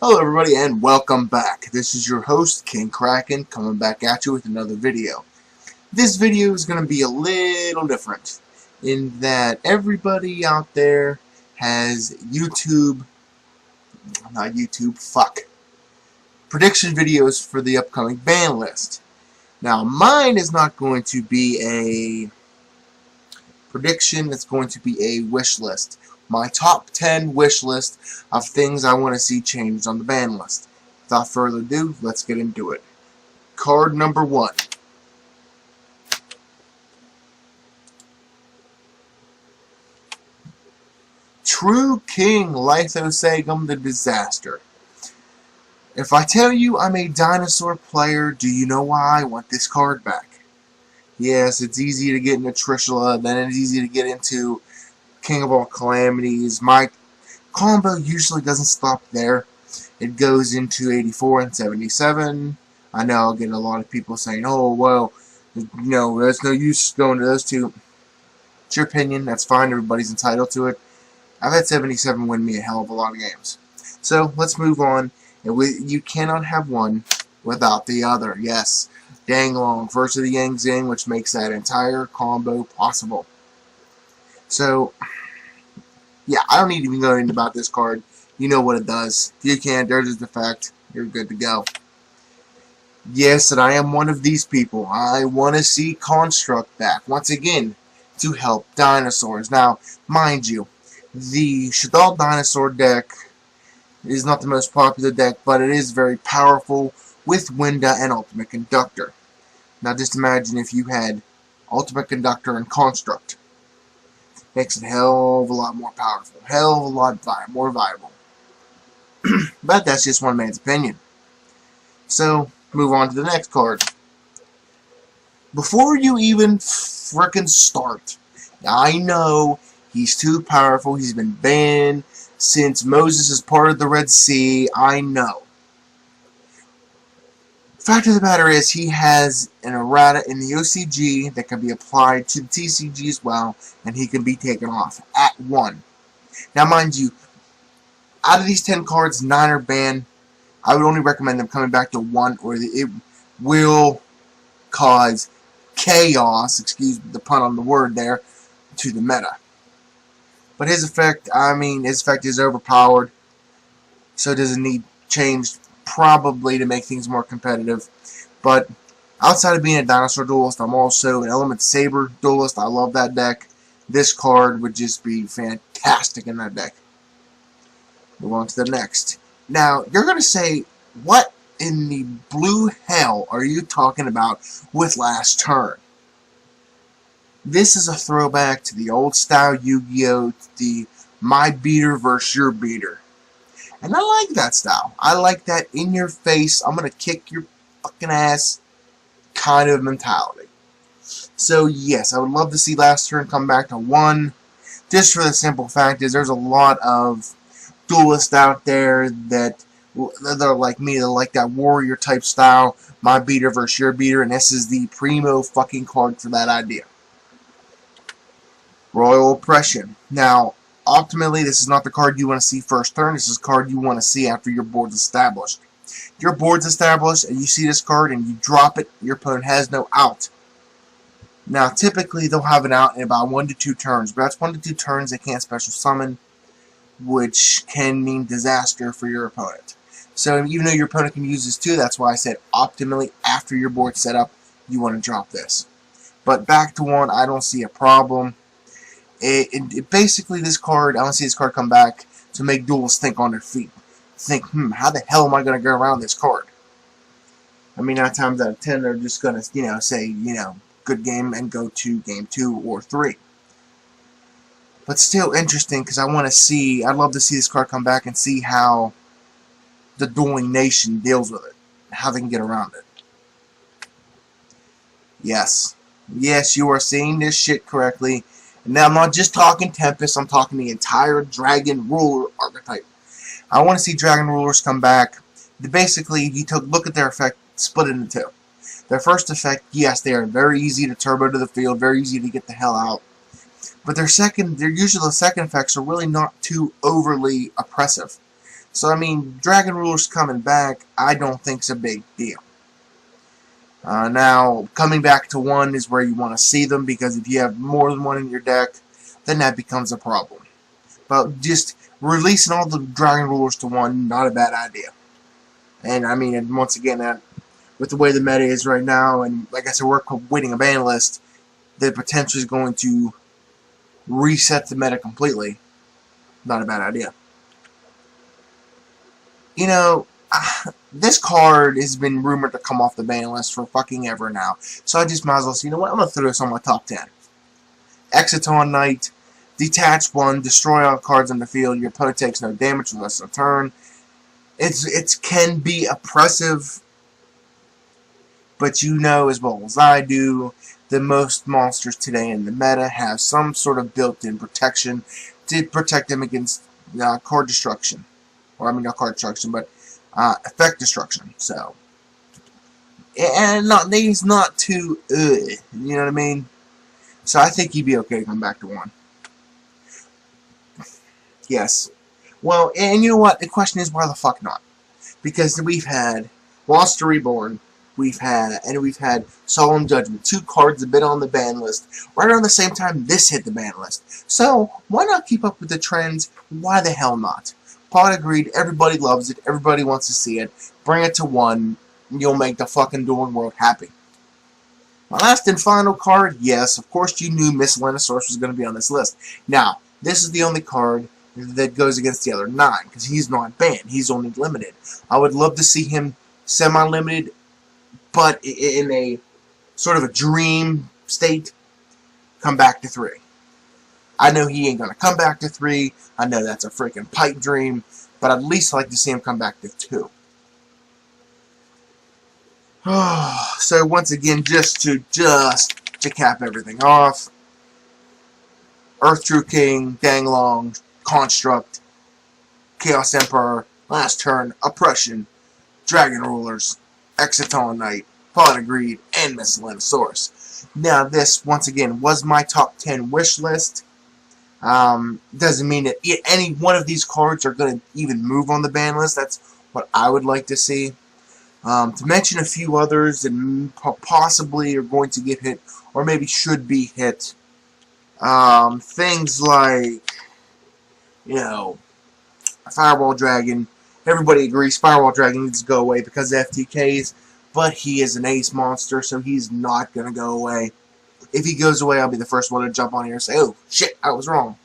Hello everybody and welcome back. This is your host, King Kraken, coming back at you with another video. This video is going to be a little different in that everybody out there has prediction videos for the upcoming ban list. Now mine is not going to be a prediction, it's going to be a wish list. My top 10 wish list of things I want to see changed on the ban list. Without further ado, let's get into it. Card number 1. True King Lithosagum the Disaster. If I tell you I'm a dinosaur player, do you know why I want this card back? Yes, it's easy to get into Trishula, then it's easy to get into King of all Calamities. My combo usually doesn't stop there. It goes into 84 and 77. I know I'll get a lot of people saying, oh, well, there's no use going to those two. It's your opinion. That's fine. Everybody's entitled to it. I've had 77 win me a hell of a lot of games. So, let's move on. You cannot have one without the other. Yes, Dangle versus the Yang Zing, which makes that entire combo possible. So, yeah, I don't need to even go into about this card. You know what it does. If you can't, there's the fact. You're good to go. Yes, and I am one of these people. I want to see Construct back, once again, to help dinosaurs. Now, mind you, the Shadal Dinosaur deck is not the most popular deck, but it is very powerful with Winda and Ultimate Conductor. Now, just imagine if you had Ultimate Conductor and Construct. Makes it a hell of a lot more powerful. Hell of a lot more viable. But that's just one man's opinion. So, move on to the next card. Before you even frickin' start, I know he's too powerful. He's been banned since Moses is part of the Red Sea. I know. Fact of the matter is, he has an errata in the OCG that can be applied to the TCG as well, and he can be taken off at 1. Now, mind you, out of these 10 cards, 9 are banned. I would only recommend them coming back to 1, or it will cause chaos, excuse the pun on the word there, to the meta. But his effect, is overpowered, so it doesn't need changed probably to make things more competitive. But outside of being a dinosaur duelist, I'm also an Element Saber duelist. I love that deck. This card would just be fantastic in that deck. Move on to the next. Now, you're going to say, what in the blue hell are you talking about with last turn? This is a throwback to the old style Yu-Gi-Oh! The my beater versus your beater. And I like that style. I like that in your face, I'm going to kick your fucking ass kind of mentality. So yes, I would love to see last turn come back to 1. Just for the simple fact is there's a lot of duelists out there that they're like me. They like that warrior type style. My beater versus your beater. And this is the primo fucking card for that idea. Royal Oppression. Now, ultimately, this is not the card you want to see first turn. This is the card you want to see after your board's established. If your board's established and you see this card and you drop it, your opponent has no out. Now, typically, they'll have an out in about 1 to 2 turns. But that's 1 to 2 turns they can't special summon, which can mean disaster for your opponent. So, even though your opponent can use this too, that's why I said optimally after your board's set up, you want to drop this. But back to 1, I don't see a problem. Basically, this card, I want to see this card come back to make duelists think on their feet. Think, how the hell am I going to go around this card? 9 times out of 10, they're just going to, say, good game and go to game 2 or 3. But still interesting because I'd love to see this card come back and see how the Dueling Nation deals with it. How they can get around it. Yes. Yes, you are seeing this shit correctly. Now, I'm not just talking Tempest, I'm talking the entire Dragon Ruler archetype. I want to see Dragon Rulers come back. Basically, you look at their effect, split it into 2. Their first effect, yes, they are very easy to turbo to the field, very easy to get the hell out. But their second effects are really not too overly oppressive. So, I mean, Dragon Rulers coming back, I don't think's a big deal. Now, coming back to one is where you want to see them, because if you have more than one in your deck, then that becomes a problem. But just releasing all the Dragon Rulers to one, not a bad idea. And, I mean, and once again, with the way the meta is right now, and like I said, we're winning a ban list, the potential is going to reset the meta completely. Not a bad idea. You know, this card has been rumored to come off the ban list for fucking ever now. So I just might as well say, you know what, I'm going to throw this on my top 10. Exciton Knight, Detached 1, destroy all cards on the field, your opponent takes no damage for the rest of the turn. It can be oppressive, but you know as well as I do that most monsters today in the meta have some sort of built-in protection to protect them against card destruction. Or, I mean, not card destruction, but effect destruction. So, and he's not too, you know what I mean? So I think he'd be okay to come back to one. Yes. Well, and you know what? The question is, why the fuck not? Because we've had Monster Reborn, we've had Solemn Judgment, 2 cards that have been on the ban list right around the same time this hit the ban list. So, why not keep up with the trends? Why the hell not? Pod agreed, everybody loves it, everybody wants to see it. Bring it to one, and you'll make the fucking Dueling world happy. My last and final card, yes, of course you knew Miss Lana was going to be on this list. Now, this is the only card that goes against the other 9, because he's not banned, he's only limited. I would love to see him semi-limited, but in a sort of a dream state, come back to 3. I know he ain't going to come back to 3, I know that's a freaking pipe dream, but I'd at least like to see him come back to 2. So once again, just to cap everything off, Earth True King, Dangle, Construct, Chaos Emperor, Last Turn, Oppression, Dragon Rulers, Exciton Knight, Pod of Greed, and Miscellaneous. Now this, once again, was my top 10 wish list. Doesn't mean that any one of these cards are going to even move on the ban list. That's what I would like to see. To mention a few others that possibly are going to get hit, or maybe should be hit. Things like, you know, Firewall Dragon. Everybody agrees Firewall Dragon needs to go away because of FTKs, but he is an ace monster, so he's not going to go away. If he goes away, I'll be the first one to jump on here and say, oh, shit, I was wrong.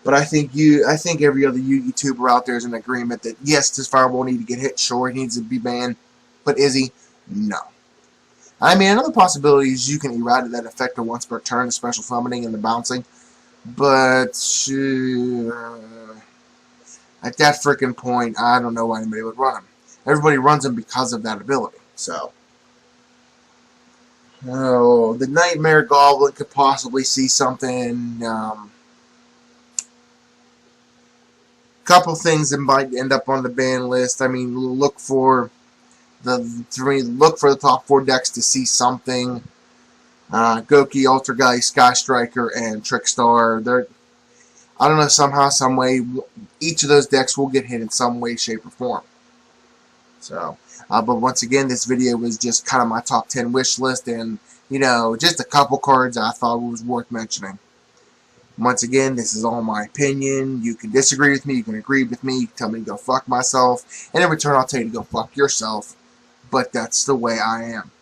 But I think every other YouTuber out there is in agreement that, yes, does Fireball need to get hit? Sure, he needs to be banned. But is he? No. I mean, another possibility is you can eradicate that effect once per turn, the special summoning and the bouncing. But at that freaking point, I don't know why anybody would run him. Everybody runs him because of that ability. So, oh, the Nightmare Goblin could possibly see something. Couple things that might end up on the ban list. I mean, look for the top 4 decks to see something. Goki, Altergeist, Sky Striker, and Trickstar. I don't know, somehow, some way, each of those decks will get hit in some way, shape, or form. So, but once again, this video was just kind of my top 10 wish list, and, you know, just a couple cards I thought was worth mentioning. Once again, this is all my opinion. You can disagree with me, you can agree with me, tell me to go fuck myself, and in return I'll tell you to go fuck yourself. But that's the way I am.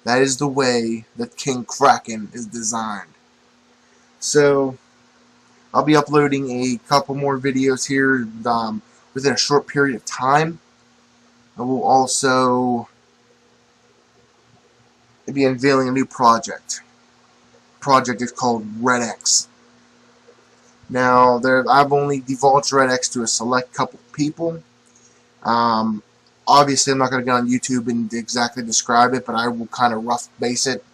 That is the way that King Kraken is designed. So, I'll be uploading a couple more videos here within a short period of time. I will also be unveiling a new project. The project is called Red X. Now, I've only divulged Red X to a select couple people. Obviously, I'm not going to get on YouTube and exactly describe it, but I will kind of rough base it.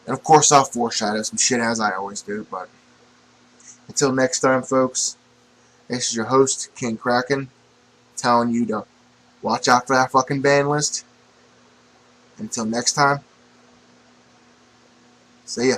And of course, I'll foreshadow some shit as I always do. But until next time, folks, this is your host, King Kraken, telling you to watch out for that fucking ban list. Until next time, see ya.